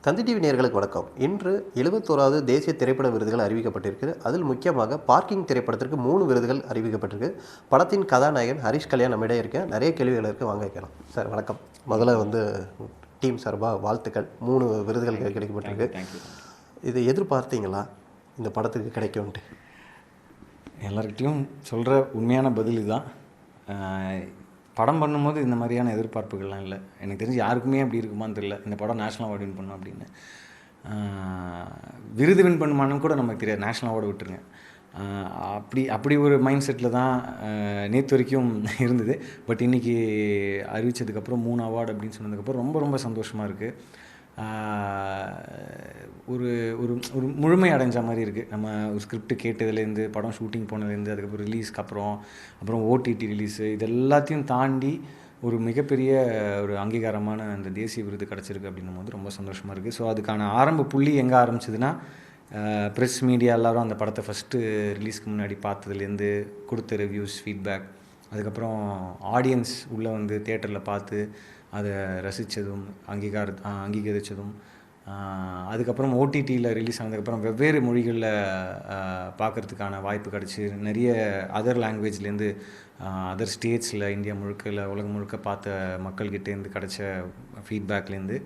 தந்தி TV நேயர்களுக்கு வணக்கம். இன்று 71வது தேசிய திரைப்பட விருதுகள் அறிவிக்கப்பட்டிருக்கு. அதில் முக்கியமாக பார்க்கிங் திரைப்படத்திற்கு 3 விருதுகள் அறிவிக்கப்பட்டிருக்கு. படத்தின் கதாநாயகன் ஹரிஷ் கல்யாண் நம்மிடையே இருக்க நிறைய கேள்விகள் இருக்குது, வாங்க வைக்கலாம். சார் வணக்கம். முதல்ல டீம் சார்பாக வாழ்த்துக்கள். 3 விருதுகள் கிடைக்கப்பட்டிருக்கு. இது எதிர்பார்த்தீங்களா இந்த படத்துக்கு கிடைக்கும்ன்ட்டு? எல்லார்கிட்டையும் சொல்கிற உண்மையான பதில் இதுதான். படம் பண்ணும்போது இந்த மாதிரியான எதிர்பார்ப்புகள்லாம் இல்லை. எனக்கு தெரிஞ்சு யாருக்குமே அப்படி இருக்குமான்னு தெரியல. இந்த படம் நேஷ்னல் அவார்டு வின் பண்ணும் அப்படின்னு. விருது வின் பண்ணுமான்னு கூட நமக்கு தெரியாது. நேஷ்னல் அவார்டு விட்டுருங்க. அப்படி ஒரு மைண்ட் செட்டில் தான் நேற்று வரைக்கும் இருந்தது. பட் இன்றைக்கி அறிவித்ததுக்கப்புறம் 3 அவார்டு அப்படின்னு சொன்னதுக்கப்புறம் ரொம்ப ரொம்ப சந்தோஷமாக இருக்குது. ஒரு ஒரு ஒரு முழுமை அடைஞ்ச மாதிரி இருக்குது. நம்ம ஒரு ஸ்கிரிப்ட் கேட்டதுலேருந்து, படம் ஷூட்டிங் போனதுலேருந்து, அதுக்கப்புறம் ரிலீஸ்க்கு அப்புறம் ஓடிடி ரிலீஸு, இது எல்லாத்தையும் தாண்டி ஒரு மிகப்பெரிய ஒரு அங்கீகாரமான அந்த தேசிய விருது கிடச்சிருக்கு அப்படின்னும் போது ரொம்ப சந்தோஷமாக இருக்குது. ஸோ அதுக்கான ஆரம்ப புள்ளி எங்கே ஆரம்பிச்சதுன்னா, ப்ரெஸ் மீடியா எல்லோரும் அந்த படத்தை ஃபஸ்ட்டு ரிலீஸ்க்கு முன்னாடி பார்த்ததுலேருந்து கொடுத்த ரிவ்யூஸ், ஃபீட்பேக், அதுக்கப்புறம் ஆடியன்ஸ் உள்ளே தியேட்டரில் பார்த்து அதை ரசித்ததும், அங்கீகரித்ததும், அதுக்கப்புறம் ஓடிடியில் ரிலீஸ் ஆனதுக்கப்புறம் வெவ்வேறு மொழிகளில் பார்க்குறதுக்கான வாய்ப்பு கிடச்சி, நிறைய அதர் லாங்குவேஜ்லேருந்து, அதர் ஸ்டேட்ஸில், இந்தியா முழுக்க இல்லை உலகம் முழுக்க பார்த்த மக்கள்கிட்டேருந்து கிடச்ச ஃபீட்பேக்லேருந்து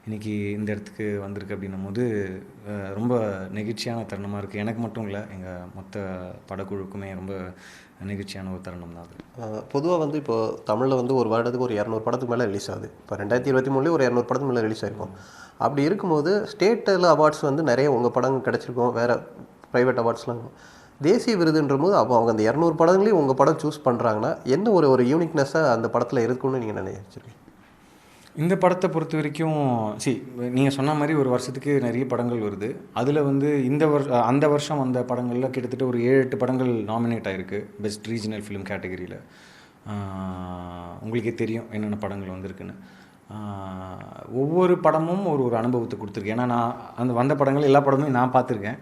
இன்றைக்கி இந்த இடத்துக்கு வந்திருக்கு அப்படின்னும் போது ரொம்ப நெகிழ்ச்சியான தருணமாக இருக்குது. எனக்கு மட்டும் இல்லை, எங்கள் மொத்த படக்குழுக்குமே ரொம்ப நெகிழ்ச்சியான ஒரு தருணம் தான் அது. பொதுவாக இப்போது தமிழில் ஒரு வருடத்துக்கு ஒரு 200 படத்துக்கு மேலே ரிலீஸ் ஆகுது. இப்போ 2023 ஒரு 200 படத்துக்கு மேலே ரிலீஸ் ஆகிருக்கும். அப்படி இருக்கும்போது ஸ்டேட்டில் அவார்ட்ஸ் நிறைய உங்கள் படம் கிடச்சிருக்கும், வேறு ப்ரைவேட் அவார்ட்ஸ்லாம். தேசிய விருதுன்ற போது அப்போ அவங்க அந்த 200 படங்களையும் உங்கள் படம் சூஸ் பண்ணுறாங்கன்னா என்ன ஒரு யூனிக்னஸாக அந்த படத்தில் இருக்குன்னு நீங்கள் நினைச்சிருக்கீங்க? இந்த படத்தை பொறுத்த வரைக்கும் நீங்கள் சொன்ன மாதிரி ஒரு வருஷத்துக்கு நிறைய படங்கள் வருது. அதில் அந்த வருஷம் அந்த படங்களில் கிட்டத்தட்ட ஒரு 7-8 படங்கள் நாமினேட் ஆகிருக்கு பெஸ்ட் ரீஜனல் ஃபிலிம் கேட்டகரியில். உங்களுக்கே தெரியும் என்னென்ன படங்கள் வந்திருக்குன்னு. ஒவ்வொரு படமும் ஒரு அனுபவத்தை கொடுத்துருக்கு. ஏன்னா நான் வந்த படங்கள் எல்லா படமும் நான் பார்த்துருக்கேன்.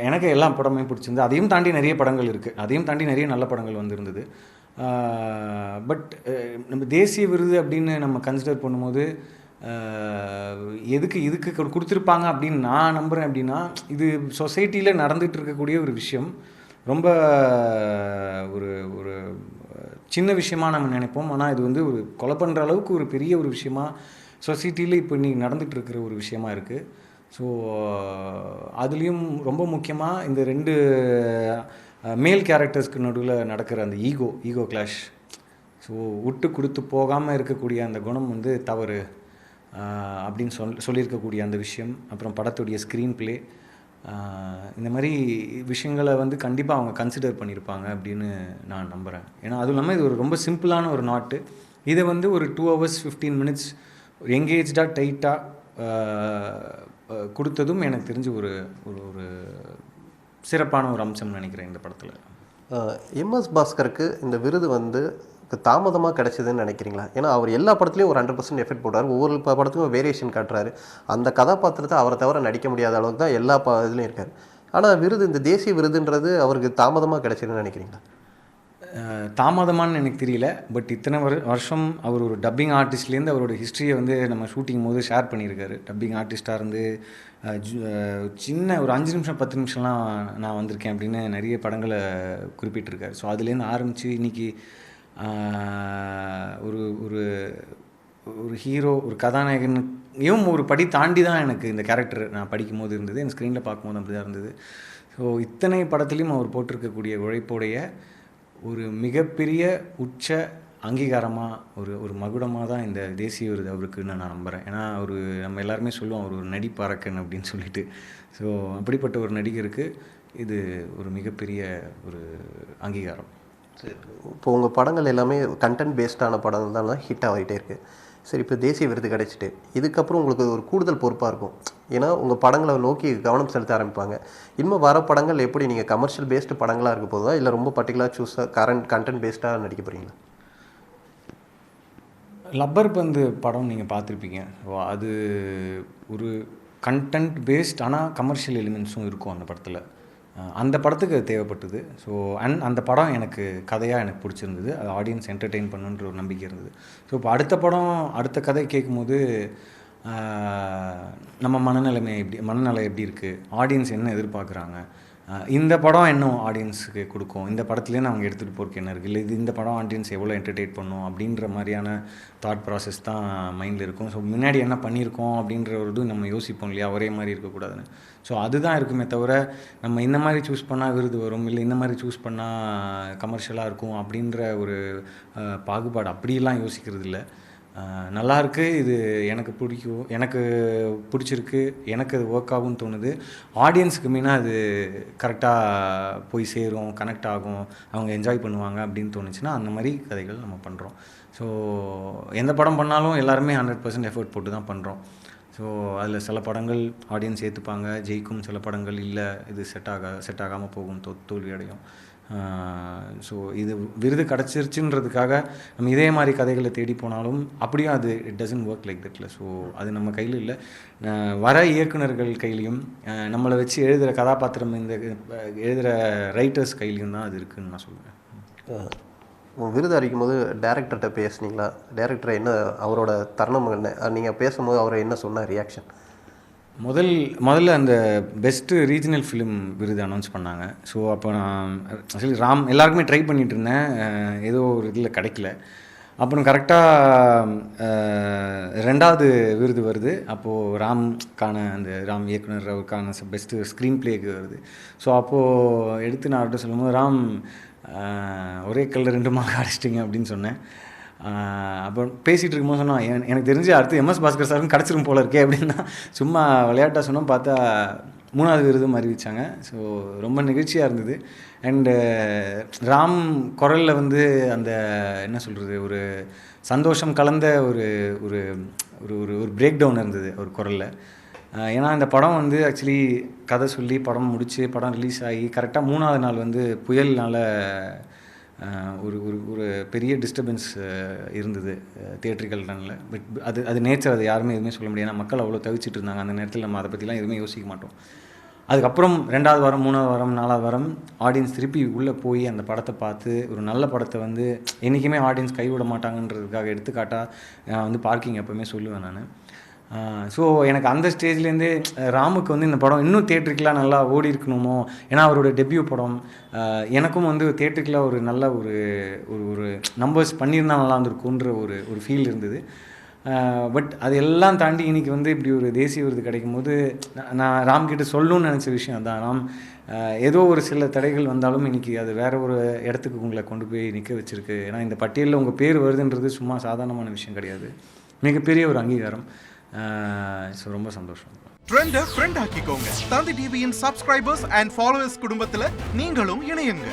எனக்கு எல்லா படமே பிடிச்சிருந்து. அதையும் தாண்டி நிறைய படங்கள் இருக்குது. அதையும் தாண்டி நிறைய நல்ல படங்கள் வந்திருந்தது. பட் நம்ம தேசிய விருது அப்படின்னு நம்ம கன்சிடர் பண்ணும்போது இதுக்கு கொடுத்துருப்பாங்க அப்படின்னு நான் நம்புகிறேன். அப்படின்னா இது சொசைட்டியில் நடந்துகிட்டு இருக்கக்கூடிய ஒரு விஷயம். ரொம்ப ஒரு ஒரு சின்ன விஷயமாக நம்ம நினைப்போம். ஆனால் இது ஒரு கொலை பண்ணுற அளவுக்கு ஒரு பெரிய ஒரு விஷயமா சொசைட்டியில் இப்போ இன்றைக்கி நடந்துகிட்டு இருக்கிற ஒரு விஷயமா இருக்குது. ஸோ அதுலேயும் ரொம்ப முக்கியமாக இந்த 2 மேல் கேரக்டர்ஸ்க்கு நடுவில் நடக்கிற அந்த ஈகோ கிளாஷ். ஸோ விட்டு கொடுத்து போகாமல் இருக்கக்கூடிய அந்த குணம் தவறு அப்படின்னு சொல்லியிருக்கக்கூடிய அந்த விஷயம். அப்புறம் படத்துடைய ஸ்க்ரீன் ப்ளே, இந்த மாதிரி விஷயங்களை கண்டிப்பாக அவங்க கன்சிடர் பண்ணியிருப்பாங்க அப்படின்னு நான் நம்புகிறேன். ஏன்னா அதுவும் இல்லாமல் இது ஒரு ரொம்ப சிம்பிளான ஒரு நாட்டு. இதை ஒரு 2 hours 15 minutes ஒரு எங்கேஜாக டைட்டாக கொடுத்ததும் எனக்கு தெரிஞ்சு ஒரு ஒரு சிறப்பான ஒரு அம்சம்னு நினைக்கிறேன் இந்த படத்தில். எம்எஸ் பாஸ்கருக்கு இந்த விருது தாமதமாக கிடைச்சதுன்னு நினைக்கிறீங்களா? ஏன்னா அவர் எல்லா படத்துலையும் ஒரு 100% எஃபெக்ட் போடுறாரு. ஒவ்வொரு படத்துக்கும் வேரியேஷன் காட்டுறாரு. அந்த கதாபாத்திரத்தை அவரை தவிர நடிக்க முடியாத அளவுக்கு தான் எல்லா இதுலையும் இருக்கார். ஆனால் இந்த தேசிய விருதுன்றது அவருக்கு தாமதமாக கிடைச்சதுன்னு நினைக்கிறீங்களா? தாமதமானு எனக்கு தெரியல. பட் இத்தனை வருஷம் அவர் ஒரு டப்பிங் ஆர்டிஸ்ட்லேருந்து அவரோட ஹிஸ்ட்ரியை நம்ம ஷூட்டிங் போது ஷேர் பண்ணியிருக்காரு. டப்பிங் ஆர்டிஸ்ட்டாக இருந்து சின்ன ஒரு 5 நிமிஷம் 10 நிமிஷம்லாம் நான் வந்திருக்கேன் அப்படின்னு நிறைய படங்களை குறிப்பிட்டிருக்காரு. ஸோ அதுலேருந்து ஆரம்பித்து இன்றைக்கி ஒரு ஒரு ஒரு ஹீரோ, ஒரு கதாநாயகனையும் ஒரு படி தாண்டி தான் எனக்கு இந்த கேரக்டர் நான் படிக்கும்போது இருந்தது, என் ஸ்க்ரீனில் பார்க்கும்போது அப்படி தான் இருந்தது. ஸோ இத்தனை படத்துலேயும் அவர் போட்டிருக்கக்கூடிய உழைப்போடைய ஒரு மிகப்பெரிய உச்ச அங்கீகாரமாக ஒரு மகுடமாக தான் இந்த தேசிய விருது அவருக்குன்னு நான் நம்புகிறேன். ஏன்னா நம்ம எல்லாருமே சொல்லுவோம் அவர் ஒரு நடிப்பறக்கன் அப்படின்னு சொல்லிட்டு. ஸோ அப்படிப்பட்ட ஒரு நடிகருக்கு இது ஒரு மிகப்பெரிய ஒரு அங்கீகாரம். இப்போ உங்கள் படங்கள் எல்லாமே கண்டென்ட் பேஸ்டான படங்கள் தான் ஹிட் ஆகிட்டே இருக்குது. சரி, இப்போ தேசிய விருது கிடைச்சிட்டு இதுக்கப்புறம் உங்களுக்கு ஒரு கூடுதல் பொறுப்பாக இருக்கும். ஏன்னா உங்கள் படங்களை நோக்கி கவனம் செலுத்த ஆரம்பிப்பாங்க. இன்னும் வர படங்கள் எப்படி நீங்கள் கமர்ஷியல் பேஸ்டு படங்களாக இருக்க போதா, இல்லை ரொம்ப பர்டிகுலராக கண்டென்ட் பேஸ்டாக நடிக்க போகிறீங்களா? லப்பர் பந்து படம் நீங்கள் பார்த்துருப்பீங்க. அது ஒரு கண்டென்ட் பேஸ்ட், ஆனால் கமர்ஷியல் எலிமெண்ட்ஸும் இருக்கும் அந்த படத்தில். அந்த படத்துக்கு அது தேவைப்பட்டது. ஸோ அந்த படம் எனக்கு கதையாக எனக்கு பிடிச்சிருந்தது. அது ஆடியன்ஸ் என்டர்டெயின் பண்ணுன்ற ஒரு நம்பிக்கை இருந்தது. ஸோ இப்போ அடுத்த கதை கேட்கும்போது நம்ம மனநிலை எப்படி இருக்குது, ஆடியன்ஸ் என்ன எதிர்பார்க்குறாங்க, இந்த படம் இன்னும் ஆடியன்ஸுக்கு கொடுக்கும், இந்த படத்துலேருந்து அவங்க எடுத்துகிட்டு போகிறதுக்கு என்ன இருக்குது, இல்லை இந்த படம் ஆடியன்ஸ் எவ்வளோ என்டர்டெயின் பண்ணும் அப்படின்ற மாதிரியான தாட் ப்ராசஸ் தான் மைண்டில் இருக்கும். ஸோ முன்னாடி என்ன பண்ணியிருக்கோம் அப்படின்ற ஒரு இது நம்ம யோசிப்போம் இல்லையா, ஒரே மாதிரி இருக்கக்கூடாதுன்னு. ஸோ அதுதான் இருக்குமே தவிர நம்ம இந்த மாதிரி சூஸ் பண்ணால் விருது வரும், இல்லை இந்த மாதிரி சூஸ் பண்ணால் கமர்ஷியலாக இருக்கும் அப்படின்ற ஒரு பாகுபாடு அப்படிலாம் யோசிக்கிறது இல்லை. நல்லாயிருக்கு, இது எனக்கு பிடிக்கும், எனக்கு பிடிச்சிருக்கு, எனக்கு அது ஒர்க் ஆகும்னு தோணுது, ஆடியன்ஸுக்கு மெயினாக அது கரெக்டாக போய் சேரும், கனெக்ட் ஆகும், அவங்க என்ஜாய் பண்ணுவாங்க அப்படின்னு தோணுச்சுன்னா அந்த மாதிரி கதைகள் நம்ம பண்ணுறோம். ஸோ எந்த படம் பண்ணாலும் எல்லாருமே 100% எஃபர்ட் போட்டு தான் பண்ணுறோம். ஸோ அதில் சில படங்கள் ஆடியன்ஸ் ஏற்றுப்பாங்க, ஜெயிக்கும், சில படங்கள் இல்லை இது செட் ஆகாமல் போகும், தோல்வி அடையும். ஸோ இது விருது கிடச்சிருச்சுன்றதுக்காக நம்ம இதே மாதிரி கதைகளை தேடி போனாலும் அப்படியும் அது இட் டசன்ட் ஒர்க் லைக் தட்ல. ஸோ அது நம்ம கையில் இல்லை, வர இயக்குனர்கள் கையிலையும் நம்மளை வச்சு எழுதுகிற கதாபாத்திரம் இந்த எழுதுகிற ரைட்டர்ஸ் கையிலையும் தான் அது இருக்குதுன்னு நான் சொல்லுவேன். விருது அறிக்கும் போது டேரக்டர்கிட்ட பேசுனீங்களா? டேரக்டர் என்ன, அவரோட தருணம் என்ன, நீங்கள் பேசும்போது அவர் என்ன சொன்ன ரியாக்ஷன்? முதல்ல அந்த பெஸ்ட்டு ரீஜனல் ஃபிலிம் விருது அனௌன்ஸ் பண்ணாங்க. ஸோ அப்போ நான் ஆக்சுவலி எல்லாருக்குமே ட்ரை பண்ணிகிட்டு இருந்தேன், ஏதோ ஒரு இதில் கிடைக்கல. அப்புறம் கரெக்டாக 2வது விருது வருது, அப்போது ராம் இயக்குனர் அவருக்கான பெஸ்ட்டு ஸ்க்ரீன் பிளேக்கு வருது. ஸோ அப்போது எடுத்து நான் அவர்கிட்ட சொல்லும்போது, ராம் ஒரே கல்லில் 2 மார்க் அடிச்சிட்டிங்க அப்படின்னு சொன்னேன். அப்போ பேசிகிட்டு இருக்கும்போது சொன்னால், எனக்கு தெரிஞ்சு அடுத்து எம்எஸ் பாஸ்கர் சாருக்கும் கிடச்சிரும் போல இருக்கே அப்படின்னா சும்மா விளையாட்டாக சொன்னோம். பார்த்தா 3வது விருதும் அறிவித்தாங்க. ஸோ ரொம்ப நிகழ்ச்சியாக இருந்தது. அண்டு ராம் குரலில் வந்து அந்த என்ன சொல்கிறது, ஒரு சந்தோஷம் கலந்த ஒரு ஒரு ஒரு ஒரு பிரேக் டவுன் இருந்தது ஒரு குரலில். ஏன்னா இந்த படம் வந்து ஆக்சுவலி கதை சொல்லி படம் முடித்து படம் ரிலீஸ் ஆகி கரெக்டாக 3வது நாள் வந்து புயல்னால் ஒரு ஒரு ஒரு பெரிய டிஸ்டர்பன்ஸ் இருந்தது தியேட்ரிக்கல் ரனில். பட் அது நேச்சர், அது யாருமே எதுவுமே சொல்ல முடியாது. ஏன்னா மக்கள் அவ்வளோ தவிச்சிட்டு இருந்தாங்க அந்த நேரத்தில், நம்ம அதை பற்றிலாம் எதுவுமே யோசிக்க மாட்டோம். அதுக்கப்புறம் 2வது வாரம் 3வது வாரம் 4வது வாரம் ஆடியன்ஸ் திருப்பி உள்ளே போய் அந்த படத்தை பார்த்து, ஒரு நல்ல படத்தை வந்து என்றைக்குமே ஆடியன்ஸ் கைவிட மாட்டாங்கன்றதுக்காக எடுத்துக்காட்டாக வந்து பார்க்கிங் எப்போவுமே சொல்லுவேன் நான். ஸோ எனக்கு அந்த ஸ்டேஜ்லேருந்தே ராமுக்கு வந்து இந்த படம் இன்னும் தியேட்டருக்கெலாம் நல்லா ஓடி இருக்கணுமோ, ஏன்னா அவரோட டெபியூ படம், எனக்கும் வந்து தியேட்டருக்கெலாம் ஒரு நல்ல ஒரு ஒரு நம்பர்ஸ் பண்ணியிருந்தால் நல்லா இருந்திருக்குன்ற ஒரு ஃபீல் இருந்தது. பட் அது எல்லாம் தாண்டி இன்றைக்கி வந்து இப்படி ஒரு தேசிய விருது கிடைக்கும் போது நான் ராம்கிட்ட சொல்லணும்னு நினச்ச விஷயம் அதான். ராம், ஏதோ ஒரு சில தடைகள் வந்தாலும் இன்றைக்கி அது வேறு ஒரு இடத்துக்கு உங்களை கொண்டு போய் நிற்க வச்சுருக்கு. ஏன்னா இந்த பட்டியலில் உங்கள் பேர் வருதுன்றது சும்மா சாதாரணமான விஷயம் கிடையாது, மிகப்பெரிய ஒரு அங்கீகாரம். ஸோ ரொம்ப சந்தோஷம். ட்ரெண்டை ஃப்ரெண்ட் ஆக்கிக்கோங்க. தந்தி டிவியின் சப்ஸ்கிரைபர்ஸ் அண்ட் ஃபாலோவர்ஸ் குடும்பத்தில் நீங்களும் இணையுங்க.